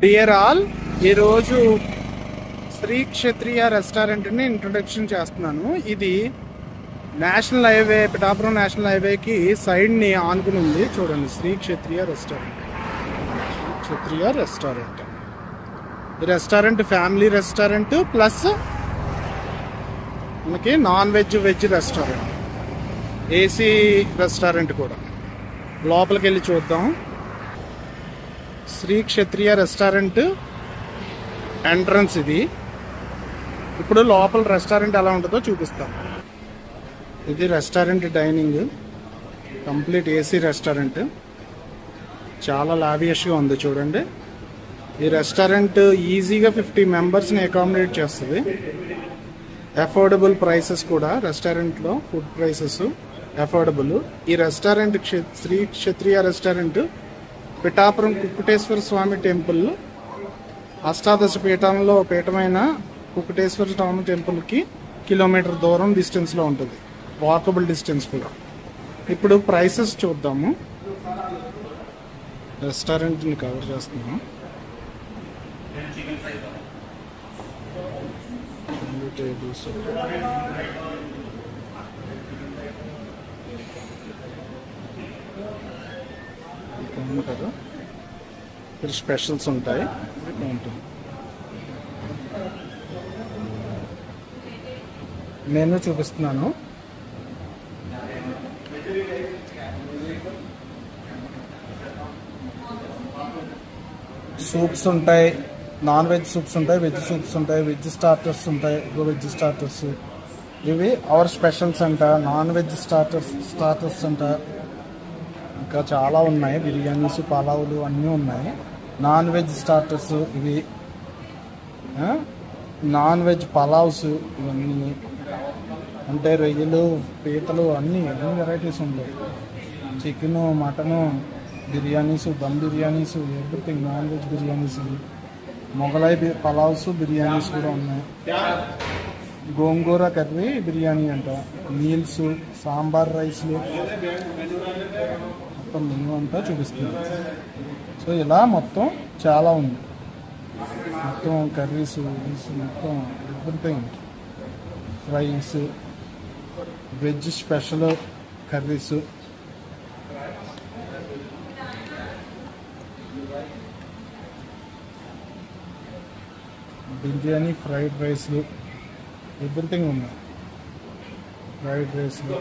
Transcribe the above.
Dear all, ఈరోజు శ్రీ క్షత్రియ రెస్టారెంట్ని introduction చేస్తున్నాను. ఇది నేషనల్ హైవే, పిఠాపురం నేషనల్ హైవేకి సైడ్ని ఆనుకుని ఉంది. చూడండి, శ్రీ క్షత్రియ రెస్టారెంట్. ఈ రెస్టారెంట్ ఫ్యామిలీ రెస్టారెంట్ ప్లస్ మనకి non veg, veg restaurant, AC restaurant కూడా. లోపలికి వెళ్ళి చూద్దాం. శ్రీ క్షత్రియ రెస్టారెంట్ ఎంట్రన్స్ ఇది. ఇప్పుడు లోపల రెస్టారెంట్ ఎలా ఉంటుందో చూపిస్తాం. ఇది restaurant dining, complete AC restaurant, చాలా లావియష్గా ఉంది. చూడండి, ఈ రెస్టారెంట్ ఈజీగా 50 మెంబర్స్ని అకామిడేట్ చేస్తుంది. అఫోర్డబుల్ ప్రైసెస్ కూడా, రెస్టారెంట్లో ఫుడ్ ప్రైసెస్ అఫోర్డబుల్. ఈ రెస్టారెంట్ శ్రీ క్షత్రియ రెస్టారెంట్ పిఠాపురం కుక్కుటేశ్వర స్వామి టెంపుల్, అష్టాదశ పీఠంలో పీఠమైన కుక్కుటేశ్వర స్వామి టెంపుల్కి కిలోమీటర్ దూరం డిస్టెన్స్లో ఉంటుంది, వాకబుల్ డిస్టెన్స్ కూడా. ఇప్పుడు ప్రైసెస్ చూద్దాము. రెస్టారెంట్ని కవర్ చేస్తున్నాము. టేబుల్స్, కదా, ఇక్కడ స్పెషల్స్ ఉంటాయి. నేను చూపిస్తున్నాను. సూప్స్ ఉంటాయి, నాన్ వెజ్ సూప్స్ ఉంటాయి, వెజ్ సూప్స్ ఉంటాయి, వెజ్ స్టార్టర్స్ ఉంటాయి. వెజ్ స్టార్టర్స్ ఇవి అవర్ స్పెషల్స్ అంట. నాన్ వెజ్ స్టార్టర్స్ అంట. ఇంకా చాలా ఉన్నాయి, బిర్యానీస్, పలావులు అన్నీ ఉన్నాయి. నాన్ వెజ్ స్టార్టర్స్ ఇవి, నాన్ వెజ్ పలావ్స్ ఇవన్నీ అంటే రొయ్యలు, పీతలు, అన్నీ వెరైటీస్ ఉంటాయి. Chicken, mutton, biryanis, dum biryanis, everything. Non veg biryanis, Mughlai pulaos, biryanis కూడా ఉన్నాయి. గోంగూర కర్రీ బిర్యానీ అంట. మీల్స్, సాంబార్ రైస్లు, మొత్తం మెనూ అంతా చూపిస్తుంది. సో ఇలా మొత్తం చాలా ఉంది. మొత్తం కర్రీస్, మొత్తం everything. Fries, veg special curries, biryani, fried రైస్లు, ఎవ్రీథింగ్ ఉన్నాయి. ఫ్రైడ్ రైస్లు,